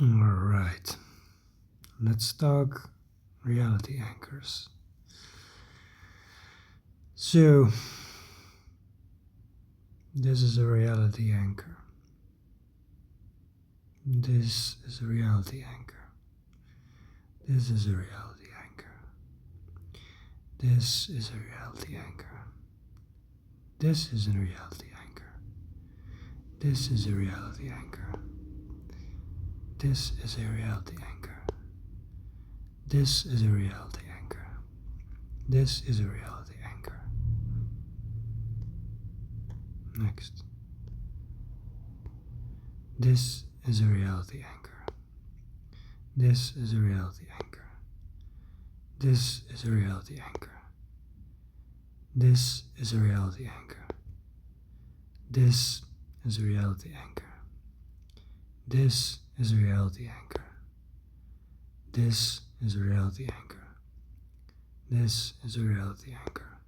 All right, let's talk reality anchors. So, this is a reality anchor. This is a reality anchor. This is a reality anchor. This is a reality anchor. This is a reality anchor. This is a reality anchor. This is a reality anchor. This is a reality anchor. This is a reality anchor. Next. This is a reality anchor. This is a reality anchor. This is a reality anchor. This is a reality anchor. This is a reality anchor. This is a reality anchor. This is a reality anchor. This is a reality anchor.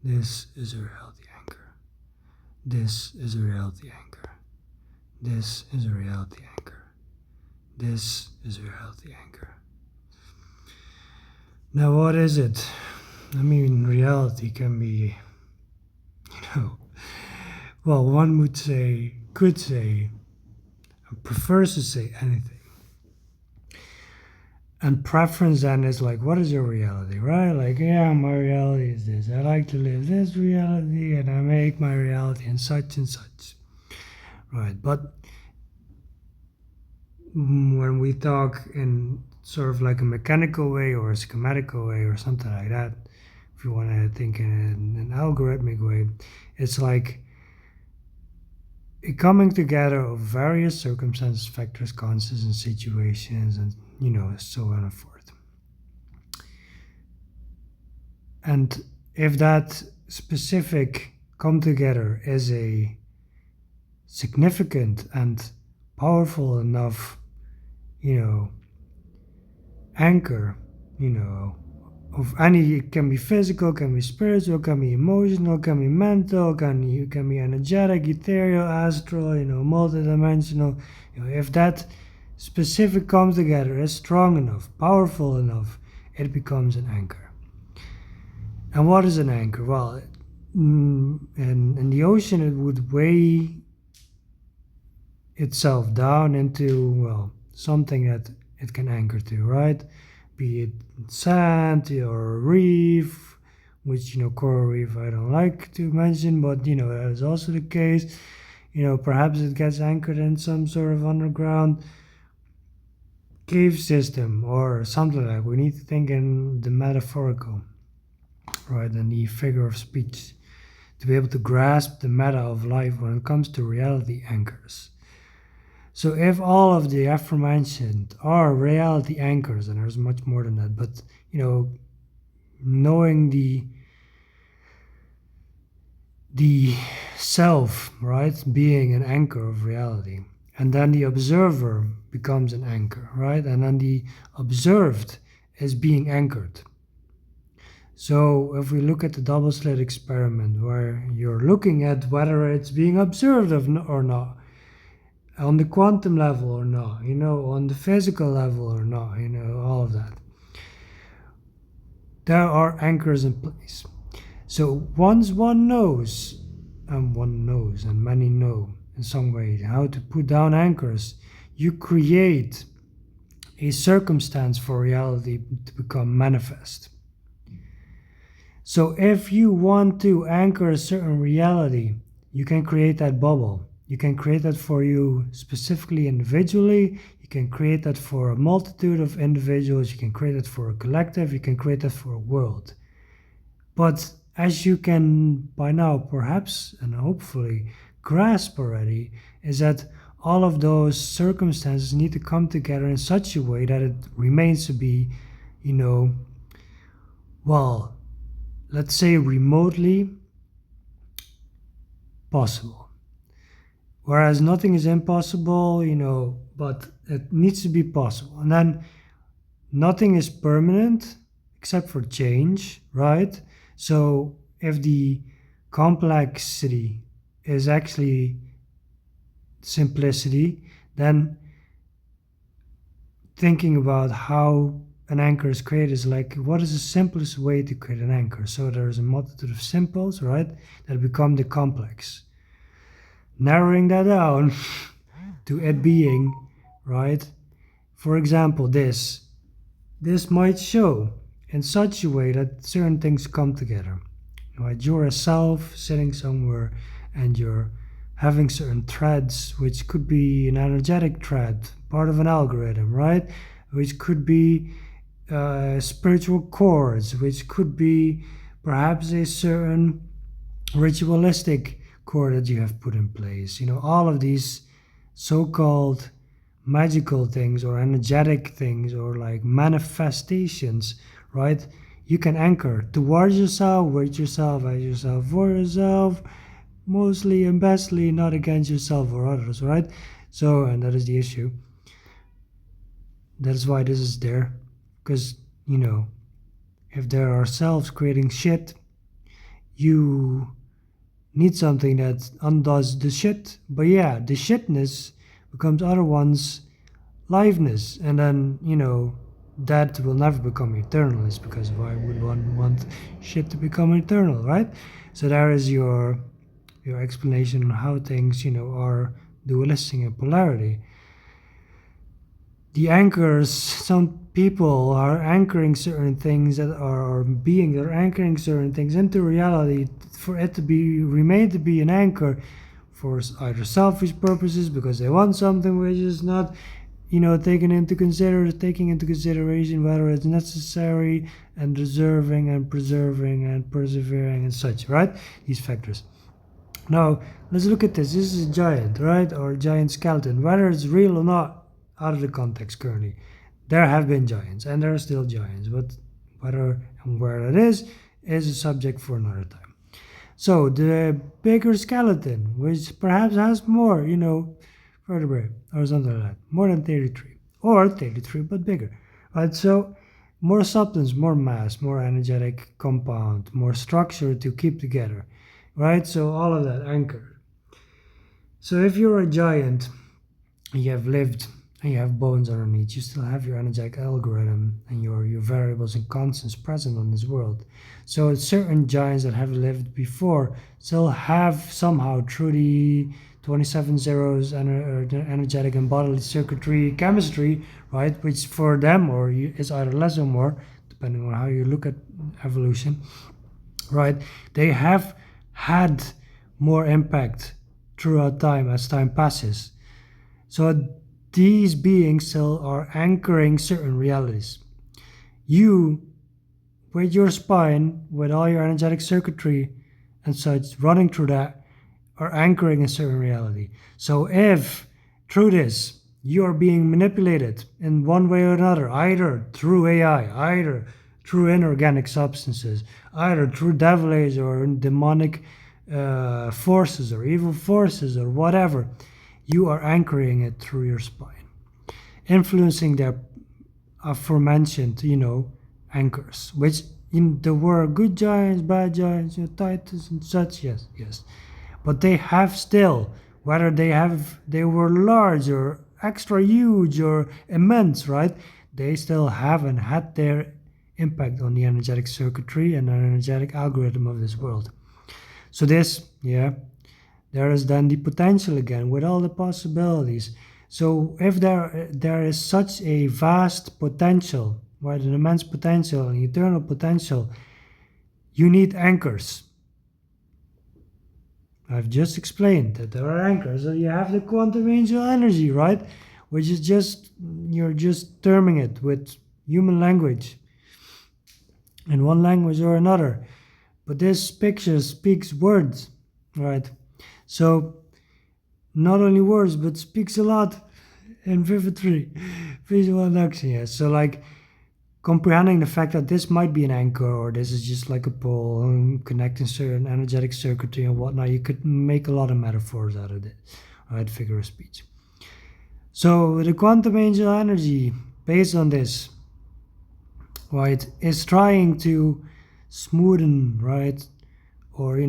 This is a reality anchor. This is a reality anchor. This is a reality anchor. This is a reality anchor. Now, what is it? I mean, reality can be, well, one would say, could say, prefers to say anything. And preference then is like, what is your reality, right? Like, yeah, my reality is this. I like to live this reality and I make my reality and such, right? But when we talk in sort of like a mechanical way or a schematical way or something like that, if you want to think in an algorithmic way, it's like a coming together of various circumstances, factors, constants, and situations, and so on and forth. And if that specific come together is a significant and powerful enough, anchor, of any, it can be physical, can be spiritual, can be emotional, can be mental, can be energetic, ethereal, astral, multidimensional. If that specific comes together is strong enough, powerful enough, it becomes an anchor. And what is an anchor? Well, in the ocean, it would weigh itself down into, well, something that it can anchor to, right? Be it sand or a reef, which, coral reef I don't like to mention, but, that is also the case. Perhaps it gets anchored in some sort of underground cave system or something like. We need to think in the metaphorical, right, and the figure of speech to be able to grasp the meta of life when it comes to reality anchors. So if all of the aforementioned are reality anchors, and there's much more than that, but knowing the self, right, being an anchor of reality, and then the observer becomes an anchor, right, and then the observed is being anchored. So if we look at the double slit experiment, where you're looking at whether it's being observed or not, on the quantum level or not, on the physical level or not, all of that. There are anchors in place. So once one knows, and many know in some way how to put down anchors, you create a circumstance for reality to become manifest. So if you want to anchor a certain reality, you can create that bubble. You can create that for you specifically individually. You can create that for a multitude of individuals. You can create it for a collective. You can create that for a world. But as you can by now perhaps and hopefully grasp already, is that all of those circumstances need to come together in such a way that it remains to be, well, let's say remotely possible. Whereas nothing is impossible, but it needs to be possible. And then nothing is permanent except for change, right? So if the complexity is actually simplicity, then thinking about how an anchor is created is like, what is the simplest way to create an anchor? So there's a multitude of simples, right, that become the complex. Narrowing that down to it being, right, for example, this might show in such a way that certain things come together. Right? You're a self sitting somewhere and you're having certain threads, which could be an energetic thread, part of an algorithm, right? Which could be spiritual chords, which could be perhaps a certain ritualistic chord that you have put in place. All of these so-called magical things or energetic things or like manifestations, right? You can anchor towards yourself, with yourself, as yourself, for yourself, mostly and bestly not against yourself or others, right? So, and that is the issue. That is why this is there. Because, if there are selves creating shit, you need something that undoes the shit. But yeah, the shitness becomes other one's liveness. And then, that will never become eternal. It's because why would one want shit to become eternal, right? So there is your explanation on how things, are dualistic in polarity. The anchors, some people are anchoring certain things that are being, they're anchoring certain things into reality for it to remain to be an anchor for either selfish purposes because they want something which is not, taking into consideration whether it's necessary and deserving and preserving and persevering and such, right? These factors. Now, let's look at this. This is a giant, right? Or a giant skeleton. Whether it's real or not, out of the context currently. There have been giants, and there are still giants, but whether and where that is a subject for another time. So, the bigger skeleton, which perhaps has more, vertebrae, or something like that, more than 33, or 33, but bigger. Right? So, more substance, more mass, more energetic compound, more structure to keep together. Right? So all of that anchored. So if you're a giant, and you have lived, and you have bones underneath, you still have your energetic algorithm and your variables and constants present on this world. So certain giants that have lived before still have somehow through the 27 zeros energetic and bodily circuitry chemistry, right, which for them or is either less or more, depending on how you look at evolution, right, they have had more impact throughout time as time passes. So these beings still are anchoring certain realities. You, with your spine, with all your energetic circuitry and such running through that, are anchoring a certain reality. So if through this you are being manipulated in one way or another, either through AI, either through inorganic substances, either through devilish or demonic forces or evil forces or whatever, you are anchoring it through your spine, influencing their aforementioned, anchors, which in the word good giants, bad giants, titans and such, yes. But they have still, whether they were large or extra huge or immense, right? They still haven't had their impact on the energetic circuitry and the energetic algorithm of this world. So this, there is then the potential again with all the possibilities. So if there is such a vast potential, right, an immense potential, an eternal potential, you need anchors. I've just explained that there are anchors. So you have the quantum angel energy, right? Which is you're just terming it with human language in one language or another. But this picture speaks words, right? So not only words, but speaks a lot in vividly visual induction. Yes. So like comprehending the fact that this might be an anchor or this is just like a pole connecting certain energetic circuitry and whatnot, you could make a lot of metaphors out of it, right? Figure of speech. So the quantum angel energy, based on this, right, is trying to smoothen, right, or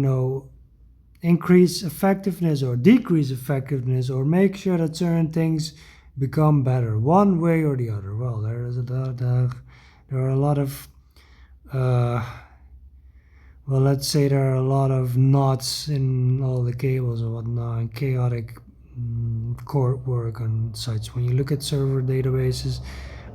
increase effectiveness or decrease effectiveness or make sure that certain things become better one way or the other. Well, there are a lot of uh, well, let's say there are a lot of knots in all the cables and whatnot, and chaotic core work and such. When you look at server databases,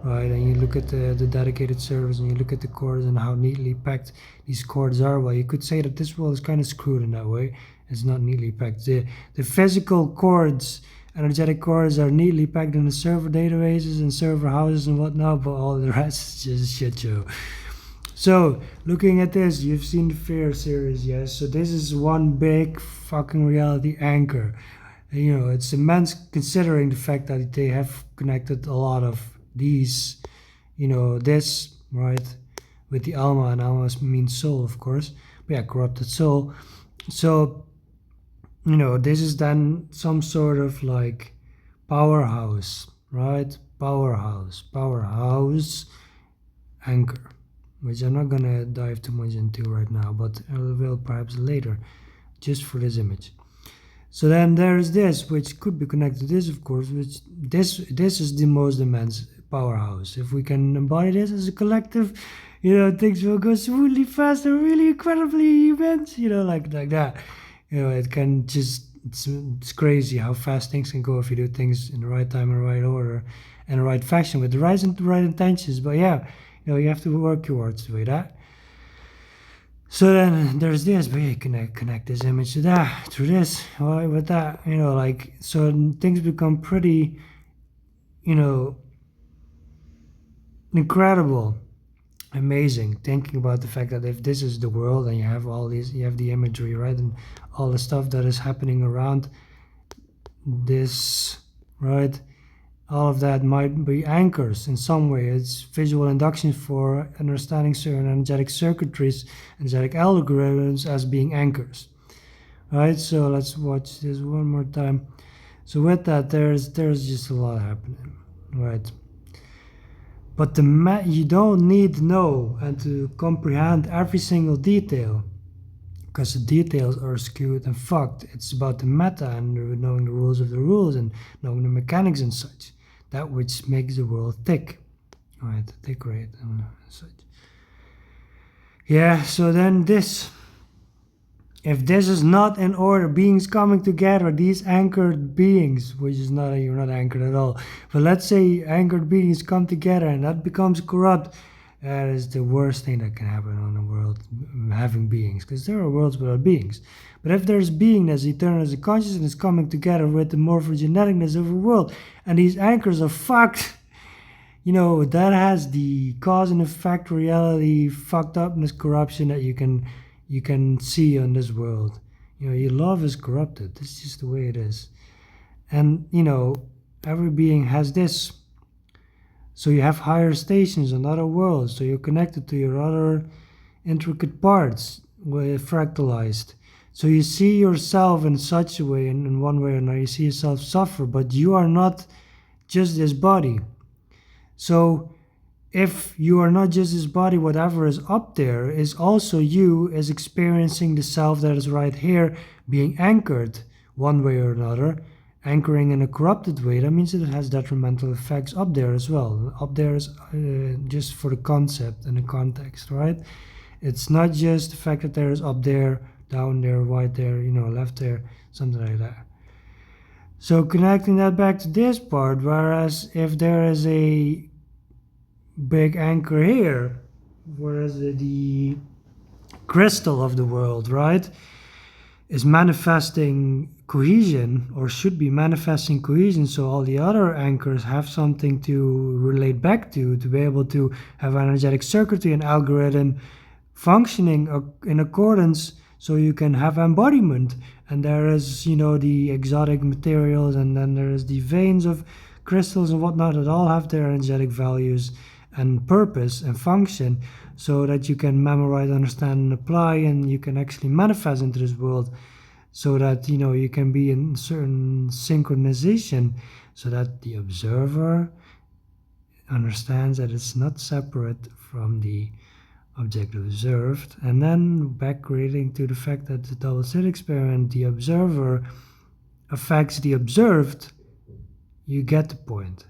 right, and you look at the dedicated servers and you look at the cores and how neatly packed these cores are, well, you could say that this world is kind of screwed in that way. It's not neatly packed. The physical cores, energetic cores, are neatly packed in the server databases and server houses and whatnot, but all the rest is just shit show. So, looking at this, you've seen the Fear series, yes? So this is one big fucking reality anchor. You know, it's immense considering the fact that they have connected a lot of these, you know, this, right, with the Alma, and Alma means soul, of course. But yeah, corrupted soul. So, you know, this is then some sort of like powerhouse, right? Powerhouse anchor, which I'm not gonna dive too much into right now, but I will perhaps later, just for this image. So then there's this, which could be connected to this, of course, which this is the most immense powerhouse. If we can embody this as a collective, you know, things will go smoothly, fast, and really incredibly immense, you know, like that. You know, it can just, it's crazy how fast things can go if you do things in the right time, in the right order, and the right fashion, with the right intentions. But yeah, you know, you have to work towards the way that. So then there's this, but you connect this image to that, through this, with that, you know, like, so things become pretty, you know, incredible, amazing, thinking about the fact that if this is the world and you have all these, you have the imagery, right, and all the stuff that is happening around this, right, all of that might be anchors in some way. It's visual induction for understanding certain energetic circuitries, energetic algorithms as being anchors. Right, so let's watch this one more time. So with that, there's just a lot happening, right? But you don't need to know and to comprehend every single detail, because the details are skewed and fucked. It's about the meta and knowing the rules of the rules and knowing the mechanics and such. That which makes the world tick, right? Tick rate and such. Yeah, so then this. If this is not in order, beings coming together, these anchored beings, which is not, you're not anchored at all, but let's say anchored beings come together and that becomes corrupt, that is the worst thing that can happen on the world, having beings, because there are worlds without beings. But if there's being as eternal as a consciousness coming together with the morphogeneticness of a world, and these anchors are fucked, you know, that has the cause and effect reality, fucked upness, corruption that you can see on this world. You know, your love is corrupted. This is just the way it is. And, you know, every being has this. So you have higher stations on other worlds. So you're connected to your other intricate parts, fractalized. So you see yourself in such a way, in one way or another, you see yourself suffer, but you are not just this body. So if you are not just this body, whatever is up there is also you, is experiencing the self that is right here, being anchored one way or another, anchoring in a corrupted way. That means it has detrimental effects up there as well. Up there is just for the concept and the context, right? It's not just the fact that there is up there, down there, right there, you know, left there, something like that. So connecting that back to this part, whereas if there is a big anchor here, whereas the crystal of the world, right, is manifesting cohesion, or should be manifesting cohesion, so all the other anchors have something to relate back to be able to have energetic circuitry and algorithm functioning in accordance, so you can have embodiment. And there is, you know, the exotic materials, and then there is the veins of crystals and whatnot that all have their energetic values and purpose and function, so that you can memorize, understand, and apply, and you can actually manifest into this world, so that, you know, you can be in certain synchronization, so that the observer understands that it's not separate from the object observed. And then back relating to the fact that the double slit experiment, the observer affects the observed, You get the point.